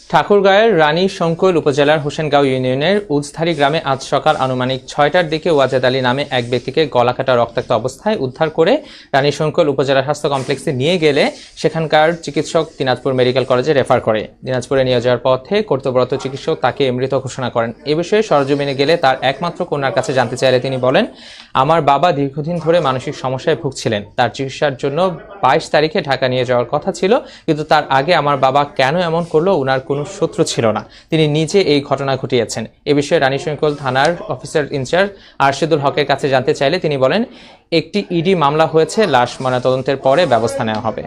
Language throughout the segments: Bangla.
ঠাকুরগাঁওয়ের রানী শঙ্কৈল উপজেলার হোসেনগাঁও ইউনিয়নের উজধারী গ্রামে আজ সকাল আনুমানিক ৬টার দিকে ওয়াজেদ আলী নামে এক ব্যক্তিকে গলাকাটা রক্তাক্ত অবস্থায় উদ্ধার করে রানী শঙ্কৈল উপজেলা স্বাস্থ্য কমপ্লেক্সে নিয়ে গেলে সেখানকার চিকিৎসক দিনাজপুর মেডিকেল কলেজে রেফার করে। দিনাজপুরে নিয়ে যাওয়ার পথে কর্তব্যরত চিকিৎসক তাকে মৃত ঘোষণা করেন। এ বিষয়ে সরজমিনে গেলে তার একমাত্র কন্যার কাছে জানতে চাইলে তিনি বলেন, আমার বাবা দীর্ঘদিন ধরে মানসিক সমস্যায় ভুগছিলেন। তার চিকিৎসার জন্য ২২ তারিখে ঢাকা নিয়ে যাওয়ার কথা ছিল, কিন্তু তার আগে আমার বাবা কেন এমন করলো উনার কোনো শত্রু ছিল না, তিনি নিজে এই ঘটনা ঘটিয়েছেন। এ বিষয়ে রানী শঙ্কৈল থানার অফিসার ইনচার্জ আরশেদুল হকের কাছে জানতে চাইলে তিনি বলেন, একটি ইডি মামলা হয়েছে, লাশ ময়নাতদন্তের পরে ব্যবস্থা নেওয়া হবে।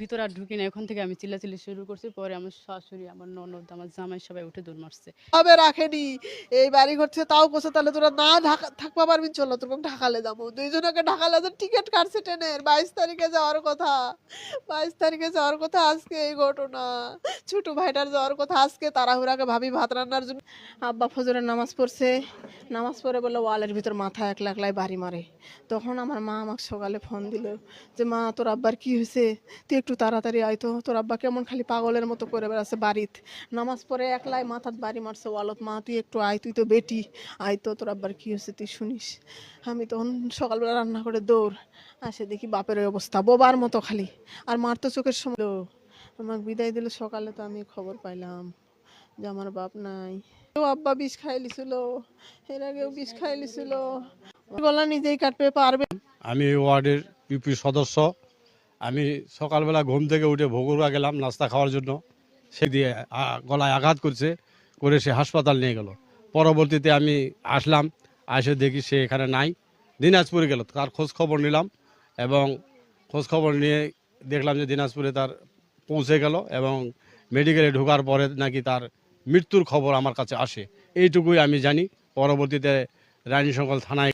ভিতরে আর ঢুকি না, ওখান থেকে আমি চিল্লাচিল্লি শুরু করছি। পরে আমার শাশুড়ি, আমার ননদ, আমার জামাই সবাই উঠে দৌড় মারছে। তবে রাখেনি এই বাড়ি ঘরছে, তাও কোসে তাহলে তোরা না থাকবা পারবি, চলো তোকে ঢাকালে যাবো। দুইজনকে ঢাকালে টিকিট কাটছে ট্রেনের, 22 তারিখে যাওয়ার কথা। 22 তারিখে যাওয়ার কথা, আজকে এই ঘটনা। ছোট ভাইটার যাওয়ার কথা আজকে, তাড়াহুড়াকে ভাবি ভাত রান্নার জন্য। আব্বা ফজরের নামাজ পড়ছে, নামাজ পড়ে বলে ওয়ালের ভিতর মাথা একলা একলাই বাড়ি মারে। তখন আমার মা আমাকে সকালে ফোন দিল যে, মা তোর আব্বার কি হয়েছে, তুই একটু তাড়াতাড়ি আইতো, তোর আব্বা কেমন খালি পাগলের মতো করে বেড়াচ্ছে বাড়িত, নামাজ পড়ে একলাই মাথাত বাড়ি মারছে ওয়ালত, মা তুই একটু আয়, তুই তো বেটি, আইতো, তোর আব্বার কি হয়েছে তুই শুনিস। আমি তখন সকালবেলা রান্না করে দৌড় আসে, দেখি বাপের ওই অবস্থা, বোবার মতো খালি। আর মার তো চোখের সময় আমাকে বিদায় দিল। সকালে তো আমি খবর পাইলাম যে আমার বাপ নাই। আব্বা বিষ খাইলিছিল, এর আগেও বিষ খাইলিছিল, গলা নিজেই কাটতে পারবে। আমি ওয়ার্ডের ইউপি সদস্য। আমি সকালবেলা ঘুম থেকে উঠে ভোগুরা গেলাম নাস্তা খাওয়ার জন্য। সে দিয়ে গলায় আঘাত করে সে হাসপাতাল নিয়ে গেল। পরবর্তীতে আমি আসলাম, এসে দেখি সে এখানে নাই, দিনাজপুরে গেল। তার খোঁজ খবর নিলাম এবং খোঁজ খবর নিয়ে দেখলাম যে দিনাজপুরে তার পৌঁছে গেল এবং মেডিকেলে ঢোকার পরে নাকি তার মৃত্যুর খবর আমার কাছে আসে। এইটুকুই আমি জানি। পরবর্তীতে রানী শঙ্কৈল থানায়